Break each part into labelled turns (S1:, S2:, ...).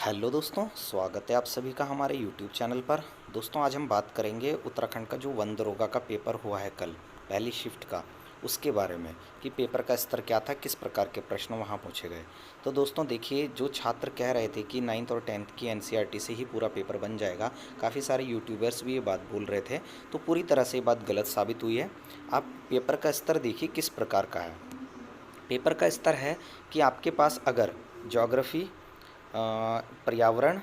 S1: Hello दोस्तों, स्वागत है आप सभी का हमारे यूट्यूब चैनल पर। दोस्तों आज हम बात करेंगे उत्तराखंड का जो वन दरोगा का पेपर हुआ है कल, पहली शिफ्ट का, उसके बारे में कि पेपर का स्तर क्या था, किस प्रकार के प्रश्न वहाँ पूछे गए। तो दोस्तों देखिए, जो छात्र कह रहे थे कि 9th और 10th की एनसीईआरटी से ही पूरा पेपर बन जाएगा, काफ़ी सारे यूट्यूबर्स भी ये बात बोल रहे थे, तो पूरी तरह से ये बात गलत साबित हुई है। आप पेपर का स्तर देखिए किस प्रकार का है। पेपर का स्तर है कि आपके पास अगर ज्योग्राफी, पर्यावरण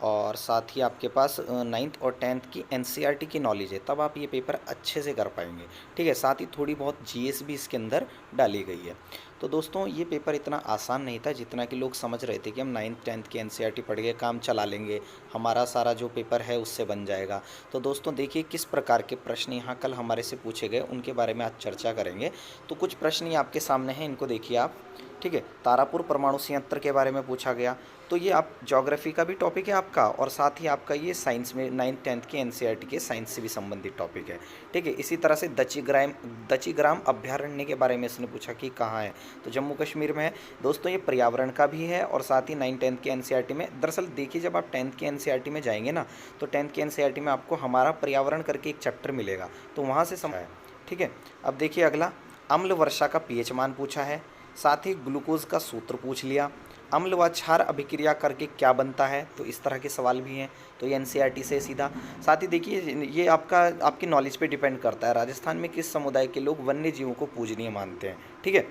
S1: और साथ ही आपके पास 9th और 10th की एनसीईआरटी की नॉलेज है, तब आप ये पेपर अच्छे से कर पाएंगे। ठीक है, साथ ही थोड़ी बहुत जीएस भी इसके अंदर डाली गई है। तो दोस्तों ये पेपर इतना आसान नहीं था जितना कि लोग समझ रहे थे कि हम 9th 10th की एनसीईआरटी पढ़ के काम चला लेंगे, हमारा सारा जो पेपर है उससे बन जाएगा। तो दोस्तों देखिए किस प्रकार के प्रश्न यहाँ कल हमारे से पूछे गए, उनके बारे में आज चर्चा करेंगे। तो कुछ प्रश्न ये आपके सामने हैं, इनको देखिए आप। ठीक है, तारापुर परमाणु संयंत्र के बारे में पूछा गया। तो ये आप ज्योग्राफी का भी टॉपिक है आपका, और साथ ही आपका ये साइंस में 9th 10th की एनसीईआरटी के साइंस से भी संबंधित टॉपिक है। ठीक है, इसी तरह से दचीग्राम अभ्यारण्य के बारे में इसने पूछा कि कहाँ है, तो जम्मू कश्मीर में है। दोस्तों ये पर्यावरण का भी है, और साथ ही 9th 10th की एनसीईआरटी में, दरअसल देखिए जब आप 10th की एनसीईआरटी में जाएंगे ना, तो 10th की एनसीईआरटी में आपको हमारा पर्यावरण करके एक चैप्टर मिलेगा, तो वहाँ से समझ है। ठीक है, अब देखिए अगला, अम्ल वर्षा का पीएच मान पूछा है, साथ ही ग्लूकोज का सूत्र पूछ लिया, अम्ल व क्षार अभिक्रिया करके क्या बनता है, तो इस तरह के सवाल भी हैं। तो ये एनसीईआरटी से सीधा। साथ ही देखिए ये आपकी नॉलेज पे डिपेंड करता है, राजस्थान में किस समुदाय के लोग वन्य जीवों को पूजनीय मानते हैं। ठीक है,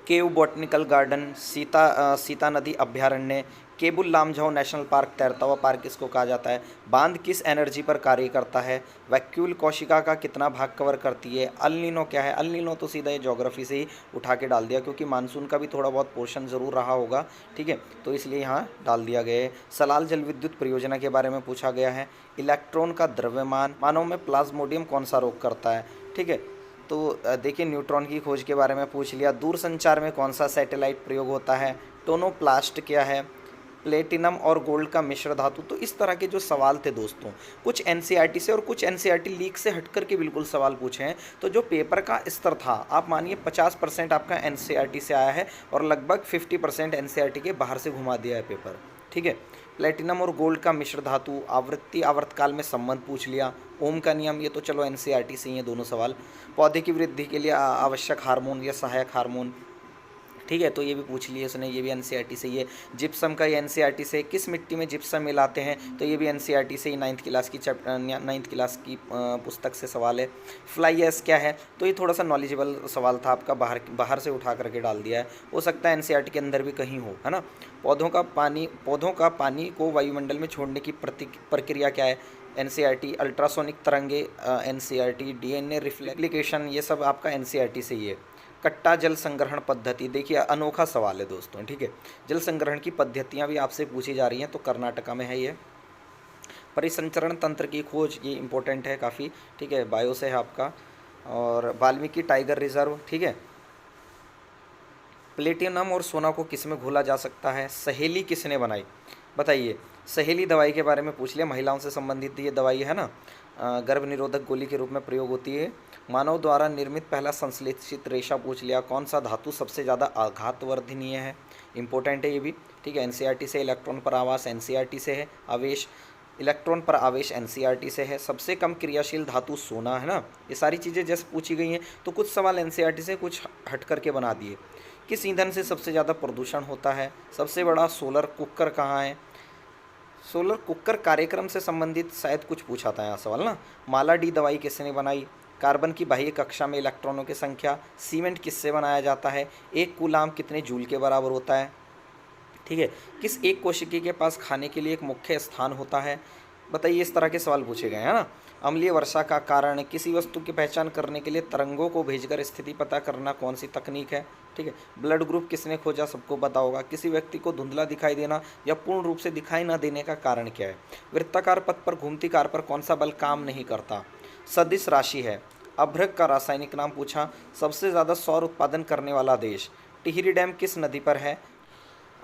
S1: केव बॉटनिकल गार्डन, सीता नदी अभ्यारण्य, केबुल लामझाओ नेशनल पार्क, तैरता हुआ पार्क इसको कहा जाता है। बांध किस एनर्जी पर कार्य करता है, वैक्यूल कोशिका का कितना भाग कवर करती है, अल नीनो क्या है। अल नीनो तो सीधा ये ज्योग्राफी से ही उठा के डाल दिया, क्योंकि मानसून का भी थोड़ा बहुत पोर्शन ज़रूर रहा होगा। ठीक है, तो इसलिए यहाँ डाल दिया गया है। सलाल जल विद्युत परियोजना के बारे में पूछा गया है। इलेक्ट्रॉन का द्रव्यमान, मानव में प्लाज्मोडियम कौन सा रोग करता है। ठीक है, तो देखिए न्यूट्रॉन की खोज के बारे में पूछ लिया। दूरसंचार में कौन सा सैटेलाइट प्रयोग होता है, टोनोप्लास्ट क्या है, प्लेटिनम और गोल्ड का मिश्र धातु। तो इस तरह के जो सवाल थे दोस्तों, कुछ एनसीईआरटी से और कुछ एनसीईआरटी लीक से हटकर के बिल्कुल सवाल पूछे हैं। तो जो पेपर का स्तर था, आप मानिए 50% आपका एनसीईआरटी से आया है, और लगभग 50% एनसीईआरटी के बाहर से घुमा दिया है पेपर। ठीक है, प्लेटिनम और गोल्ड का मिश्र धातु, आवृत्ति आवर्तकाल में संबंध पूछ लिया, ओम का नियम, ये तो चलो एनसीईआरटी से ही है दोनों सवाल। पौधे की वृद्धि के लिए आवश्यक हार्मोन या सहायक हार्मोन, ठीक है, तो ये भी पूछ लिए उसने, ये भी एनसीईआरटी से ही है। जिप्सम का ये एनसीईआरटी से, किस मिट्टी में जिप्सम मिलाते हैं, तो ये भी एनसीईआरटी से ही 9th क्लास की पुस्तक से सवाल है। फ्लाई एश क्या है, तो ये थोड़ा सा नॉलेजेबल सवाल था आपका, बाहर से उठा करके डाल दिया है, हो सकता है एनसीईआरटी के अंदर भी कहीं हो, है ना। पौधों का पानी को वायुमंडल में छोड़ने की प्रक्रिया क्या है, एनसीईआरटी। अल्ट्रासोनिक तरंगे एनसीईआरटी। डीएनए रिफ्लेक्शन, ये सब आपका एनसीईआरटी से ही है। कट्टा जल संग्रहण पद्धति, देखिए अनोखा सवाल है दोस्तों। ठीक है, जल संग्रहण की पद्धतियाँ भी आपसे पूछी जा रही हैं, तो कर्नाटका में है ये। परिसंचरण तंत्र की खोज, ये इंपॉर्टेंट है काफ़ी। ठीक है, बायो से है आपका। और वाल्मीकि टाइगर रिजर्व। ठीक है, प्लेटिनम और सोना को किस में घोला जा सकता है, सहेली किसने बनाई, बताइए। सहेली दवाई के बारे में पूछ लिया, महिलाओं से संबंधित ये दवाई है ना, गर्भ निरोधक गोली के रूप में प्रयोग होती है। मानव द्वारा निर्मित पहला संश्लेषित रेशा पूछ लिया, कौन सा धातु सबसे ज़्यादा आघातवर्धनीय है, इंपॉर्टेंट है ये भी। ठीक है, एनसीईआरटी से। इलेक्ट्रॉन पर आवास एनसीईआरटी से है। आवेश, इलेक्ट्रॉन पर आवेश एनसीईआरटी से है। सबसे कम क्रियाशील धातु सोना, है ना। ये सारी चीज़ें जैसे पूछी गई हैं, तो कुछ सवाल एनसीईआरटी से कुछ हट करके बना दिए। किस ईंधन से सबसे ज़्यादा प्रदूषण होता है, सबसे बड़ा सोलर कुकर कहाँ है। सोलर कुकर कार्यक्रम से संबंधित शायद कुछ पूछा था यहाँ सवाल ना। माला डी दवाई किसने बनाई। कार्बन की बाह्य कक्षा में इलेक्ट्रॉनों की संख्या। सीमेंट किससे बनाया जाता है। एक कूलाम कितने जूल के बराबर होता है। ठीक है, किस एक कोशिकी के पास खाने के लिए एक मुख्य स्थान होता है, बताइए। इस तरह के सवाल पूछे गए हैं ना। अम्लीय वर्षा का कारण, किसी वस्तु की पहचान करने के लिए तरंगों को भेजकर स्थिति पता करना कौन सी तकनीक है। ठीक है, ब्लड ग्रुप किसने खोजा, सबको पता होगा। किसी व्यक्ति को धुंधला दिखाई देना या पूर्ण रूप से दिखाई न देने का कारण क्या है। वृत्ताकार पथ पर घूमती कार पर कौन सा बल काम नहीं करता, सदिश राशि है। अभ्रक का रासायनिक नाम पूछा। सबसे ज़्यादा सौर उत्पादन करने वाला देश। टिहरी डैम किस नदी पर है।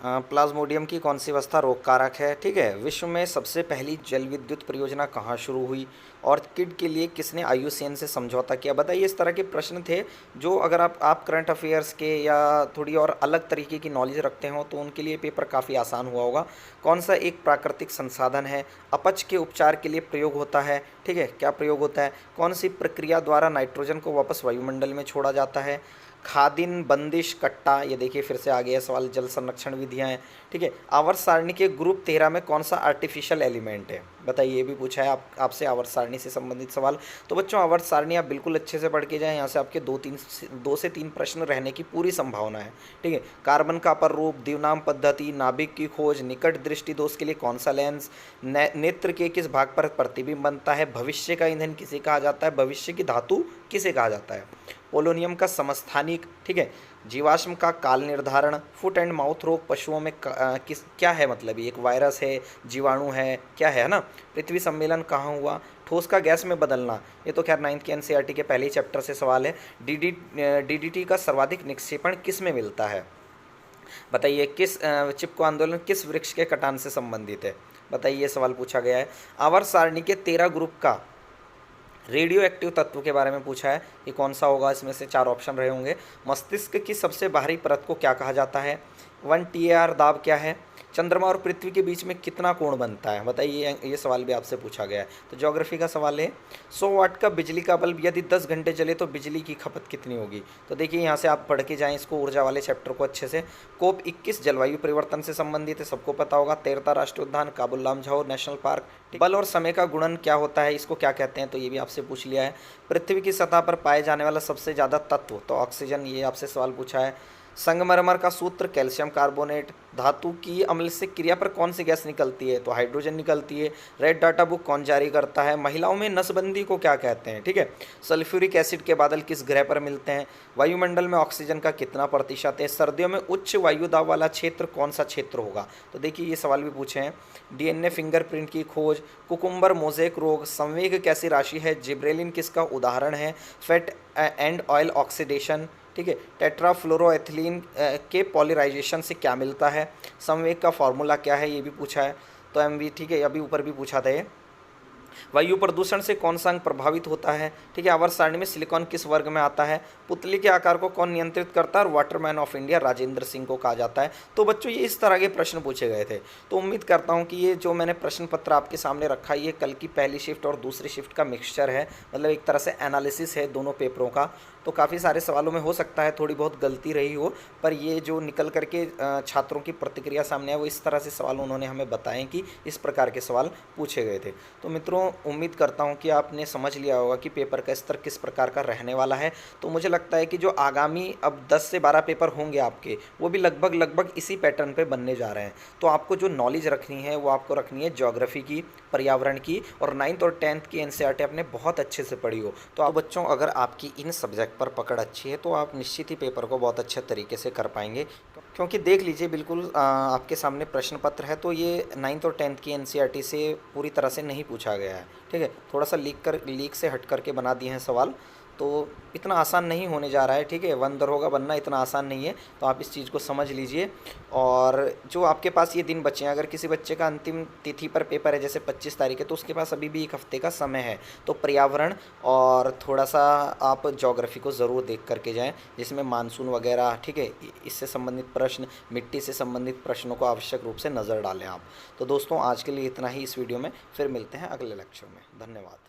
S1: प्लाज्मोडियम की कौन सी अवस्था रोग कारक है? ठीक है। विश्व में सबसे पहली जल विद्युत परियोजना कहाँ शुरू हुई? ऑर्किड के लिए किसने आईयूसीएन से समझौता किया? बताइए। इस तरह के प्रश्न थे जो अगर आप करंट अफेयर्स के या थोड़ी और अलग तरीके की नॉलेज रखते हो तो उनके लिए पेपर काफ़ी आसान हुआ होगा। कौन सा एक प्राकृतिक संसाधन है अपच के उपचार के लिए प्रयोग होता है? ठीक है, क्या प्रयोग होता है? कौन सी प्रक्रिया द्वारा नाइट्रोजन को वापस वायुमंडल में छोड़ा जाता है? खादिन, बंदिश, कट्टा, ये देखिए फिर से आ गया सवाल। जल संरक्षण विधियाँ हैं। ठीक है। आवर्त सारणी के ग्रुप 13 में कौन सा आर्टिफिशियल एलिमेंट है? बताइए। ये भी पूछा है आपसे आवर्त सारणी से संबंधित सवाल। तो बच्चों आवर्त सारणी आप बिल्कुल अच्छे से पढ़ के जाएं। यहाँ से आपके 2 से 3 प्रश्न रहने की पूरी संभावना है। ठीक है। कार्बन का अपर रूप, द्विनाम पद्धति, नाभिक की खोज, निकट दृष्टि दोष के लिए कौन सा लेंस, नेत्र के किस भाग पर प्रतिबिंब बनता है, भविष्य का ईंधन किसे कहा जाता है, भविष्य की धातु किसे कहा जाता है, पोलोनियम का समस्थानिक, ठीक है, जीवाश्म का काल निर्धारण, फुट एंड माउथ रोग पशुओं में किस क्या है, मतलब ये एक वायरस है, जीवाणु है, क्या है ना। पृथ्वी सम्मेलन कहाँ हुआ? ठोस का गैस में बदलना, ये तो खैर 9th के एनसीईआरटी के पहले ही चैप्टर से सवाल है। डीडीटी का सर्वाधिक निक्षेपण किस में मिलता है? बताइए। चिपको आंदोलन किस वृक्ष के कटान से संबंधित है? बताइए, ये सवाल पूछा गया है। आवर्त सारणी के 13 ग्रुप का रेडियो एक्टिव तत्व के बारे में पूछा है कि कौन सा होगा। इसमें से 4 ऑप्शन रहे होंगे। मस्तिष्क की सबसे बाहरी परत को क्या कहा जाता है? 1 TAR दाब क्या है? चंद्रमा और पृथ्वी के बीच में कितना कोण बनता है? बताइए। ये सवाल भी आपसे पूछा गया है। तो ज्योग्राफी का सवाल है। 100 वाट का बिजली का बल्ब यदि 10 घंटे चले तो बिजली की खपत कितनी होगी? तो देखिए यहाँ से आप पढ़ के जाएं इसको, ऊर्जा वाले चैप्टर को अच्छे से। COP 21 जलवायु परिवर्तन से संबंधित है, सबको पता होगा। 13 राष्ट्रीय उद्यान, काबुल लामझाओ नेशनल पार्क। बल और समय का गुणन क्या होता है, इसको क्या कहते हैं? तो ये भी आपसे पूछ लिया है। पृथ्वी की सतह पर पाए जाने वाला सबसे ज़्यादा तत्व, तो ऑक्सीजन, ये आपसे सवाल पूछा है। संगमरमर का सूत्र कैल्शियम कार्बोनेट। धातु की अम्ल से क्रिया पर कौन सी गैस निकलती है? तो हाइड्रोजन निकलती है। रेड डाटा बुक कौन जारी करता है? महिलाओं में नसबंदी को क्या कहते हैं? ठीक है। सल्फ्यूरिक एसिड के बादल किस ग्रह पर मिलते हैं? वायुमंडल में ऑक्सीजन का कितना प्रतिशत है? सर्दियों में उच्च वायु दाब वाला क्षेत्र कौन सा क्षेत्र होगा? तो देखिए ये सवाल भी पूछे हैं। DNA फिंगरप्रिंट की खोज, कुकुम्बर मोज़ेक रोग, संवेग कैसी राशि है? जिब्रेलिन किसका उदाहरण है? फैट एंड ऑयल ऑक्सीडेशन, ठीक है। टेट्राफ्लोरोएथिलीन के पॉलीराइजेशन से क्या मिलता है? संवेग का फॉर्मूला क्या है? ये भी पूछा है। तो MV, ठीक है, अभी ऊपर भी पूछा था ये। वायु प्रदूषण से कौन सा अंग प्रभावित होता है? ठीक है। आवर्त सारणी में सिलिकॉन किस वर्ग में आता है? पुतली के आकार को कौन नियंत्रित करता है? और Waterman of India Rajendra Singh को कहा जाता है। तो बच्चों ये इस तरह के प्रश्न पूछे गए थे। तो उम्मीद करता हूँ कि ये जो मैंने प्रश्न पत्र आपके सामने रखा है ये कल की पहली शिफ्ट और दूसरी शिफ्ट का मिक्सचर है, मतलब एक तरह से एनालिसिस है दोनों पेपरों का। तो काफ़ी सारे सवालों में हो सकता है थोड़ी बहुत गलती रही हो, पर ये जो निकल करके छात्रों की प्रतिक्रिया सामने है वो इस तरह से सवाल उन्होंने हमें बताएं कि इस प्रकार के सवाल पूछे गए थे। तो मित्रों उम्मीद करता हूं कि आपने समझ लिया होगा कि पेपर का स्तर किस प्रकार का रहने वाला है। तो मुझे लगता है कि जो आगामी अब 10 से 12 पेपर होंगे आपके, वो भी लगभग इसी पैटर्न पे बनने जा रहे हैं। तो आपको जो नॉलेज रखनी है वो आपको रखनी है ज्योग्राफी की, पर्यावरण की, और 9th और 10th की एनसीईआरटी आपने बहुत अच्छे से पढ़ी हो। तो आप बच्चों अगर आपकी इन सब्जेक्ट पर पकड़ अच्छी है तो आप निश्चित ही पेपर को बहुत अच्छे तरीके से कर पाएंगे। क्योंकि देख लीजिए बिल्कुल आपके सामने प्रश्न पत्र है तो ये 9th और 10th की एनसीईआरटी से पूरी तरह से नहीं पूछा गया है। ठीक है। थोड़ा सा लीक से हट करके बना दिए हैं सवाल, तो इतना आसान नहीं होने जा रहा है। ठीक है। वन दरोगा बनना इतना आसान नहीं है, तो आप इस चीज़ को समझ लीजिए। और जो आपके पास ये दिन बचे हैं, अगर किसी बच्चे का अंतिम तिथि पर पेपर है जैसे 25 तारीख है, तो उसके पास अभी भी 1 हफ्ते का समय है। तो पर्यावरण और थोड़ा सा आप ज्योग्राफी को ज़रूर देख करके जाएँ, जिसमें मानसून वगैरह, ठीक है, इससे संबंधित प्रश्न, मिट्टी से संबंधित प्रश्नों को आवश्यक रूप से नज़र डालें आप। तो दोस्तों आज के लिए इतना ही इस वीडियो में, फिर मिलते हैं अगले लेक्चर में। धन्यवाद।